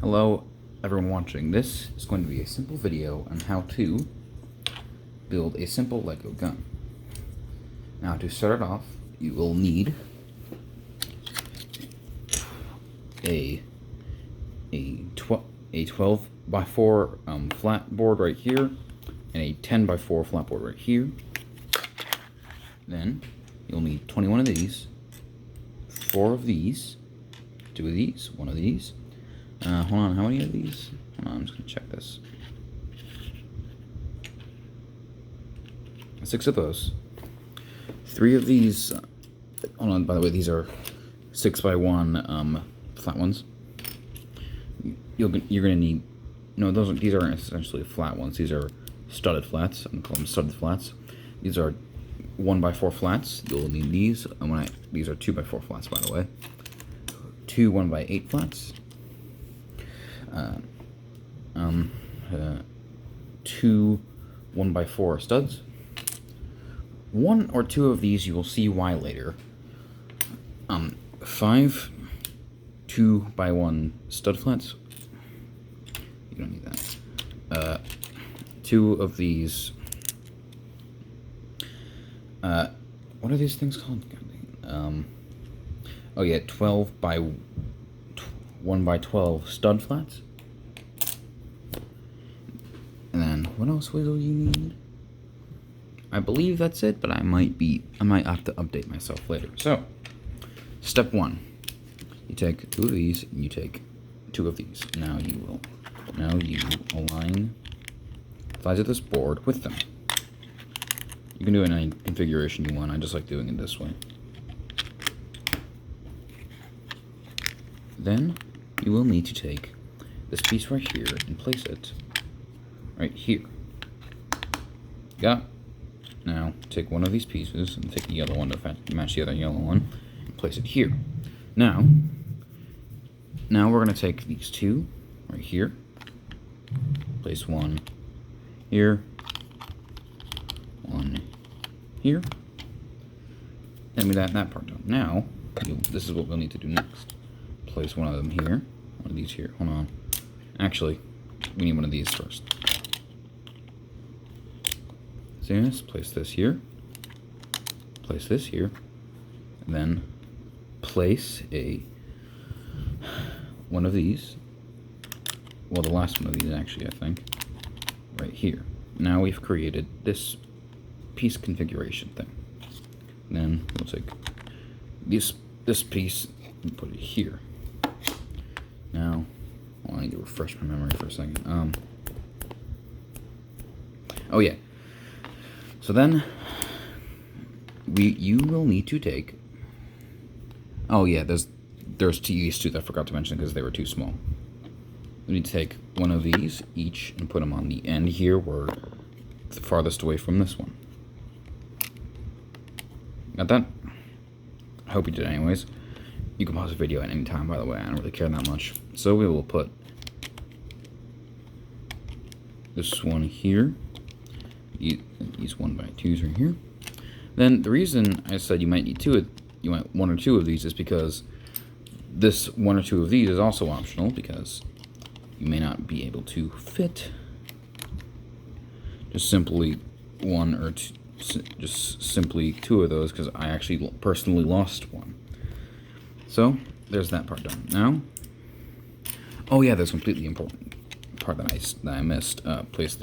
Hello everyone watching. This is going to be a simple video on how to build a simple Lego gun. Now to start it off, you will need a 12 by 4 flat board right here and a 10 by 4 flat board right here. Then you'll need 21 of these, 4 of these, 2 of these, 1 of these. Hold on, how many of these? Hold on, I'm just gonna check this. 6 of those. 3 of these. Hold on, by the way, these are 6 by 1 flat ones. You're gonna need. No, these aren't essentially flat ones. These are studded flats. I'm gonna call them studded flats. These are 1 by 4 flats. You'll need these. These are 2 by 4 flats, by the way. 2 1 by 8 flats. 2 1 by 4 studs. 1 or 2 of these you will see why later. 5 2 by 1 stud flats. You don't need that. 2 of these. What are these things called? Oh yeah, 12 by 1 by 12 stud flats. And then what else will you need? I believe that's it, but I might have to update myself later. So, step 1. You take 2 of these and you take 2 of these. Now you align the sides of this board with them. You can do it in any configuration you want. I just like doing it this way. Then you will need to take this piece right here and place it right here. Got it? Now take one of these pieces and take the yellow one to match the other yellow one and place it here. Now we're going to take these 2 right here, place 1 here, 1 here, and we got that part done. Now this is what we'll need to do next. Place one of them here, one of these here. Hold on. Actually, we need one of these first. See this? Place this here. Place this here. And then place one of these. Well, the last one of these actually, I think. Right here. Now we've created this piece configuration thing. And then we'll take this piece and put it here. Now, I need to refresh my memory for a second. Oh yeah. So then, you will need to take. Oh yeah, there's these 2 that I forgot to mention because they were too small. We need to take one of these each and put them on the end here, where the farthest away from this one. Got that? I hope you did, anyways. You can pause the video at any time, by the way. I don't really care that much. So we will put this one here. These 1 by 2s right here. Then the reason I said you might need 1 or 2 of these is because this 1 or 2 of these is also optional, because you may not be able to fit just simply 1 or 2, just simply 2 of those, because I actually personally lost 1. So there's that part done. Now, oh yeah, there's a completely important part that I missed. Place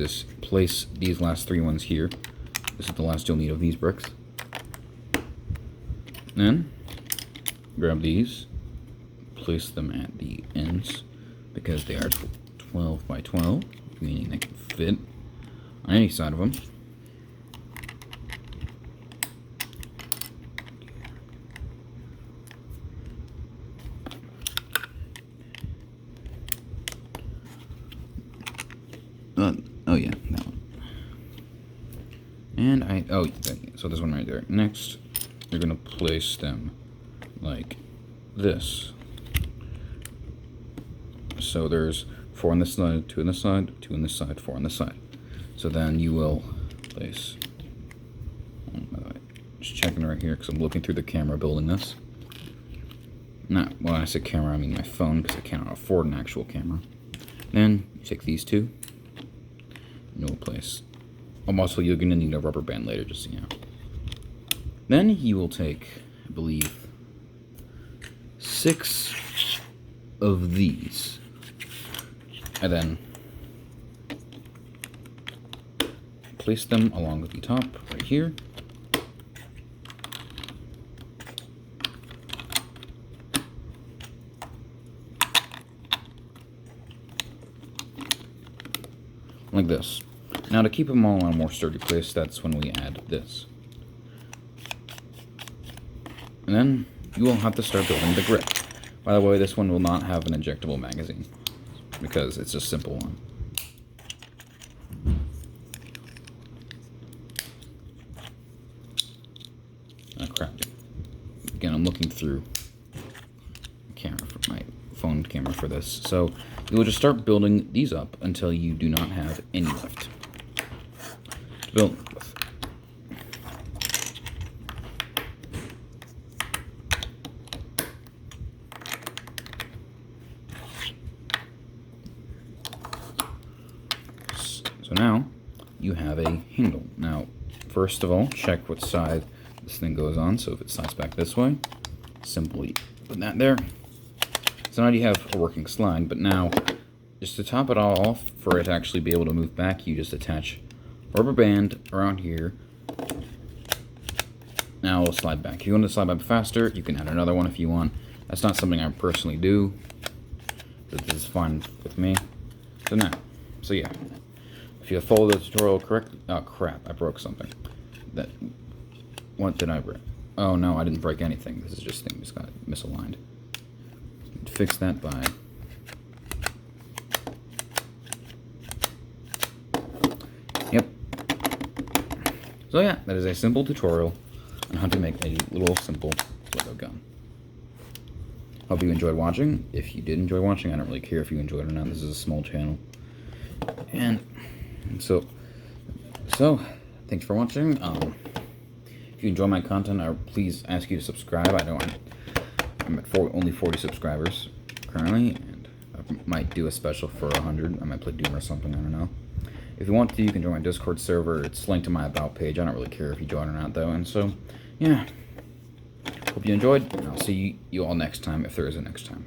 these last 3 ones here. This is the last you'll need of these bricks. Then grab these, place them at the ends because they are 12 by 12, meaning they can fit on any side of them. Oh yeah, that one. And so this one right there. Next, you're gonna place them like this. So there's 4 on this side, 2 on this side, 2 on this side, 4 on this side. So then you will place. By the way, just checking right here because I'm looking through the camera building this. Not, when I say camera, I mean my phone, because I cannot afford an actual camera. Then, you take these two. No place. Also, you're going to need a rubber band later, just so you know. Then, you will take, I believe, 6 of these. And then place them along the top, right here. Like this. Now to keep them all on a more sturdy place, that's when we add this. And then you will have to start building the grip. By the way, this one will not have an ejectable magazine, because it's a simple one. Oh crap. Again, I'm looking through the camera for my phone camera for this. So you will just start building these up until you do not have any left to build with. So now you have a handle. Now, first of all, check what side this thing goes on. So if it slides back this way, simply put that there. So now you have a working slide, but now, just to top it all off, for it to actually be able to move back, you just attach a rubber band around here. Now it'll slide back. If you want to slide back faster, you can add another one if you want. That's not something I personally do, but this is fine with me. So yeah. If you follow the tutorial correctly... Oh, crap. I broke something. What did I break? Oh, no, I didn't break anything. This is just things got misaligned. Fix that by... Yep. So yeah, that is a simple tutorial on how to make a little simple Lego gun. Hope you enjoyed watching. If you did enjoy watching, I don't really care if you enjoyed it or not. This is a small channel. And... So, thanks for watching. If you enjoy my content, I please ask you to subscribe. I'm at only 40 subscribers currently, and I might do a special for 100. I might play Doom or something, I don't know. If you want to, you can join my Discord server. It's linked to my About page. I don't really care if you join or not, though. And so, yeah. Hope you enjoyed, and I'll see you all next time, if there is a next time.